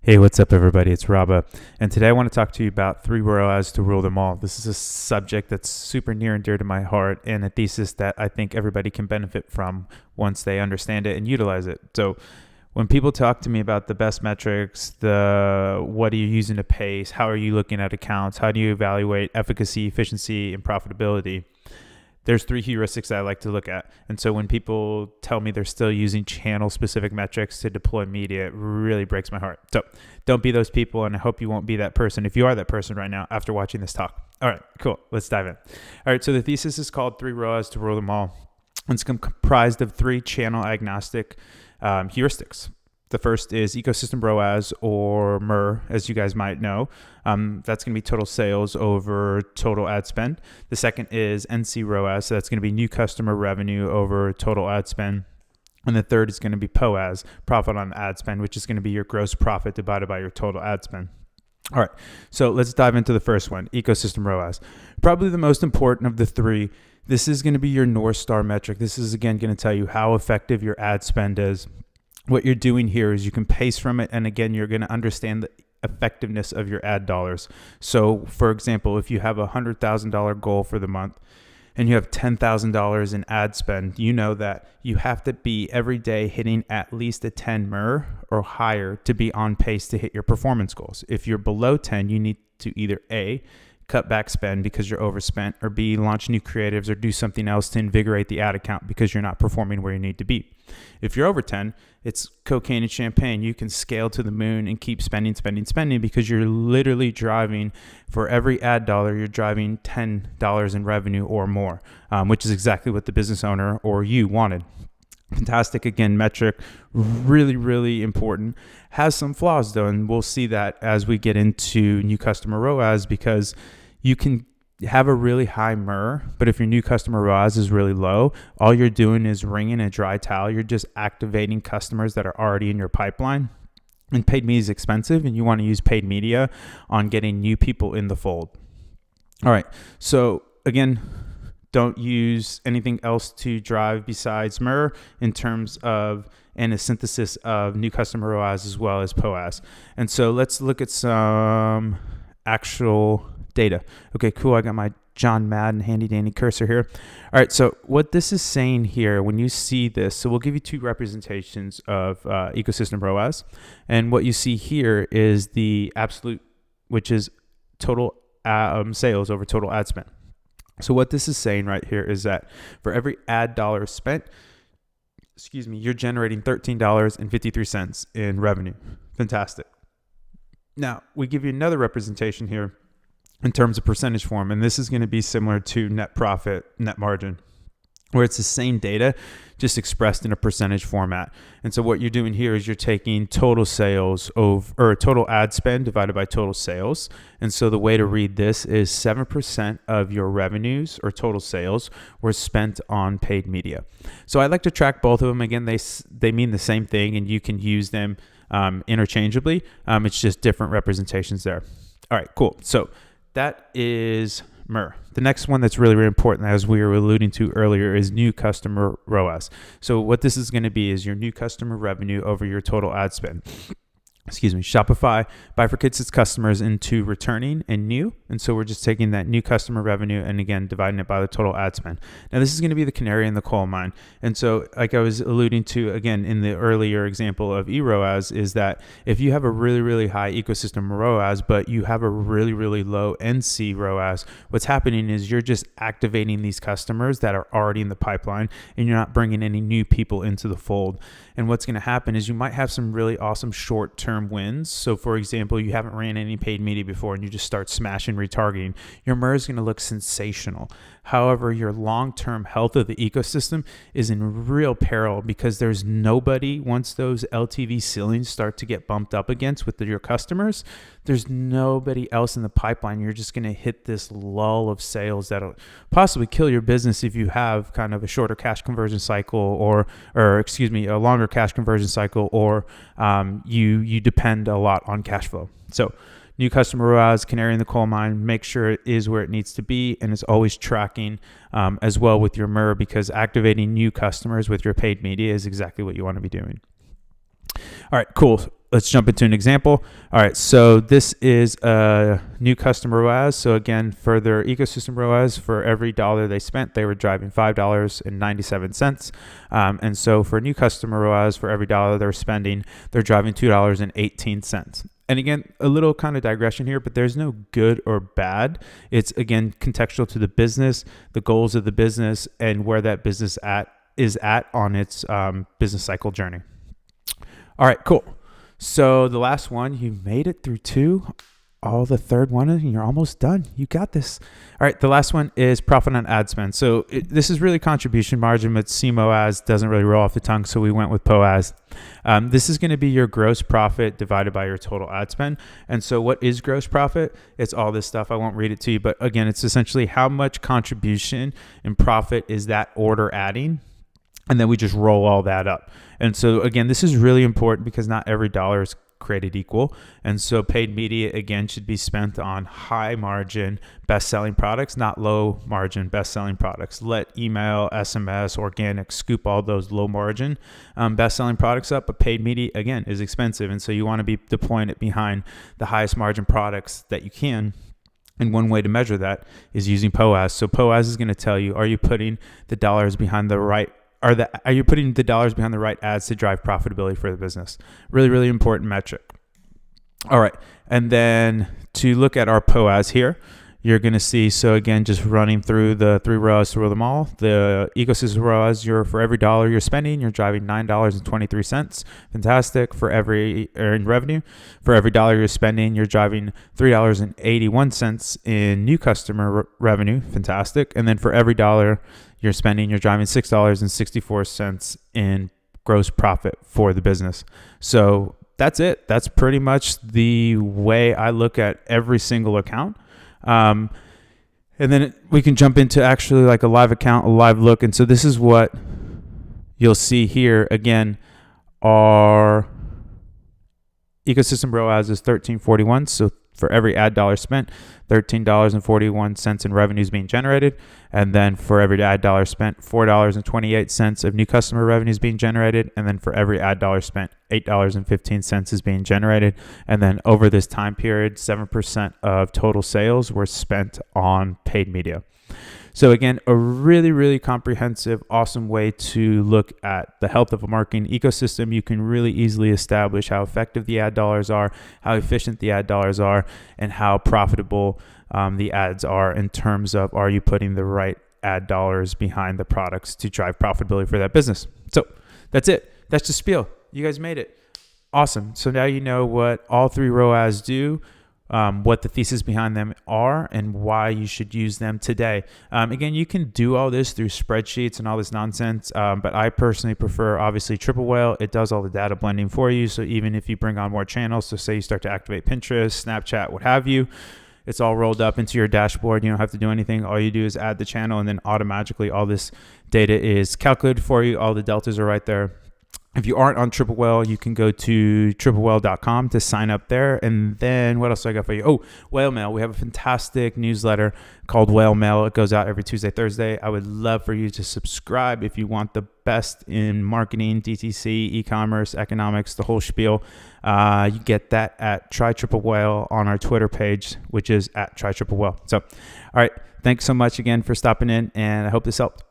Hey, what's up, everybody? It's Rabah, and today I want to talk to you about 3 ROAS to rule them all. This is a subject that's super near and dear to my heart, and a thesis that I think everybody can benefit from once they understand it and utilize it. So when people talk to me about the best metrics, what are you using to pace, how are you looking at accounts, how do you evaluate efficacy, efficiency, and profitability, there's 3 heuristics that I like to look at. And so when people tell me they're still using channel-specific metrics to deploy media, it really breaks my heart. So don't be those people, and I hope you won't be that person if you are that person right now after watching this talk. All right, cool. Let's dive in. All right, so the thesis is called 3 ROAS to rule them all. It's comprised of 3 channel-agnostic heuristics. The first is Ecosystem ROAS, or MER, as you guys might know. That's going to be total sales over total ad spend. The second is NC ROAS, so that's going to be new customer revenue over total ad spend. And the third is going to be POAS, profit on ad spend, which is going to be your gross profit divided by your total ad spend. All right, so let's dive into the first one, Ecosystem ROAS. Probably the most important of the 3. This is going to be your North Star metric. This is, again, going to tell you how effective your ad spend is. What you're doing here is you can pace from it, and again, you're going to understand the effectiveness of your ad dollars. So, for example, if you have a $100,000 goal for the month and you have $10,000 in ad spend, you know that you have to be every day hitting at least a 10 MER or higher to be on pace to hit your performance goals. If you're below 10, you need to either A, cut back spend because you're overspent, or B, launch new creatives or do something else to invigorate the ad account because you're not performing where you need to be. If you're over 10, it's cocaine and champagne. You can scale to the moon and keep spending because you're literally driving, for every ad dollar, you're driving $10 in revenue or more, which is exactly what the business owner or you wanted. Fantastic, again, metric, really, really important. Has some flaws though, and we'll see that as we get into new customer ROAS, because you can have a really high MER, but if your new customer ROAS is really low, all you're doing is wringing a dry towel. You're just activating customers that are already in your pipeline. And paid media is expensive, and you want to use paid media on getting new people in the fold. All right, so again, don't use anything else to drive besides MER in terms of, and a synthesis of new customer ROAS as well as POAS. And so let's look at some actual data. Okay, cool. I got my John Madden handy dandy cursor here. All right, so what this is saying here, when you see this, so we'll give you 2 representations of Ecosystem ROAS. And what you see here is the absolute, which is total sales over total ad spend. So what this is saying right here is that for every ad dollar spent, you're generating $13.53 in revenue. Fantastic. Now, we give you another representation here in terms of percentage form, and this is going to be similar to net profit, net margin, where it's the same data, just expressed in a percentage format. And so what you're doing here is you're taking total sales or total ad spend divided by total sales. And so the way to read this is 7% of your revenues or total sales were spent on paid media. So I like to track both of them. Again, they mean the same thing, and you can use them interchangeably. It's just different representations there. All right, cool. So that is MER. The next one that's really, really important, as we were alluding to earlier, is new customer ROAS. So what this is going to be is your new customer revenue over your total ad spend. Shopify bifurcates its customers into returning and new. And so we're just taking that new customer revenue and, again, dividing it by the total ad spend. Now, this is going to be the canary in the coal mine. And so, like I was alluding to, again, in the earlier example of eROAS, is that if you have a really, really high ecosystem ROAS, but you have a really, really low NC ROAS, what's happening is you're just activating these customers that are already in the pipeline, and you're not bringing any new people into the fold. And what's going to happen is you might have some really awesome short-term wins. So for example, you haven't ran any paid media before and you just start smashing retargeting. Your MER is going to look sensational. However, your long-term health of the ecosystem is in real peril, because there's nobody, once those LTV ceilings start to get bumped up against with your customers, there's nobody else in the pipeline. You're just going to hit this lull of sales that'll possibly kill your business if you have kind of a shorter cash conversion cycle or a longer cash conversion cycle, or you depend a lot on cash flow. So new customer ROAS, canary in the coal mine, make sure it is where it needs to be, and it's always tracking as well with your MER, because activating new customers with your paid media is exactly what you want to be doing. All right, cool. let's jump into an example. All right, so this is a new customer ROAS. So again, for their ecosystem ROAS, for every dollar they spent, they were driving $5.97. And so for a new customer ROAS, for every dollar they're spending, they're driving $2.18. And again, a little kind of digression here, but there's no good or bad. It's, again, contextual to the business, the goals of the business, and where that business is at on its business cycle journey. All right, cool. So the last one, you made it through 2. The third one, and you're almost done. You got this. All right, the last one is profit on ad spend. So this is really contribution margin, but CMOAS doesn't really roll off the tongue, so we went with POAS. This is going to be your gross profit divided by your total ad spend. And so what is gross profit? It's all this stuff. I won't read it to you, but again, it's essentially how much contribution and profit is that order adding, and then we just roll all that up. And so again, this is really important because not every dollar is created equal. And so paid media, again, should be spent on high margin, best-selling products, not low margin, best-selling products. Let email, SMS, organic scoop all those low margin best-selling products up. But paid media, again, is expensive. And so you want to be deploying it behind the highest margin products that you can. And one way to measure that is using POAS. So POAS is going to tell you, are you putting the dollars behind the right Are you putting the dollars behind the right ads to drive profitability for the business? Really, really important metric. All right. And then to look at our POAS here, you're going to see, so again, just running through the 3 ROAS to rule them all. The ecosystem ROAS, for every dollar you're spending, you're driving $9.23. Fantastic. In revenue, for every dollar you're spending, you're driving $3.81 in new customer revenue. Fantastic. And then for every dollar you're spending, you're driving $6.64 in gross profit for the business. So that's it. That's pretty much the way I look at every single account. And then we can jump into actually like a live account, a live look. And so this is what you'll see here. Again, our ecosystem ROAS is $13.41. So for every ad dollar spent, $13.41 in revenue is being generated. And then for every ad dollar spent, $4.28 of new customer revenue is being generated. And then for every ad dollar spent, $8.15 is being generated. And then over this time period, 7% of total sales were spent on paid media. So again, a really, really comprehensive, awesome way to look at the health of a marketing ecosystem. You can really easily establish how effective the ad dollars are, how efficient the ad dollars are, and how profitable the ads are in terms of, are you putting the right ad dollars behind the products to drive profitability for that business? So that's it. That's the spiel. You guys made it. Awesome. So now you know what all 3 ROAS do, what the thesis behind them are, and why you should use them today. Again, you can do all this through spreadsheets and all this nonsense, but I personally prefer, obviously, Triple Whale. It does all the data blending for you. So even if you bring on more channels, so say you start to activate Pinterest, Snapchat, what have you, it's all rolled up into your dashboard. You don't have to do anything. All you do is add the channel, and then automatically all this data is calculated for you. All the deltas are right there. If you aren't on Triple Whale, you can go to triplewhale.com to sign up there. And then what else do I got for you? Oh, Whale Mail. We have a fantastic newsletter called Whale Mail. It goes out every Tuesday, Thursday. I would love for you to subscribe if you want the best in marketing, DTC, e-commerce, economics, the whole spiel. You get that at Try Triple Whale on our Twitter page, which is at Try Triple Whale. So, all right. Thanks so much again for stopping in, and I hope this helped.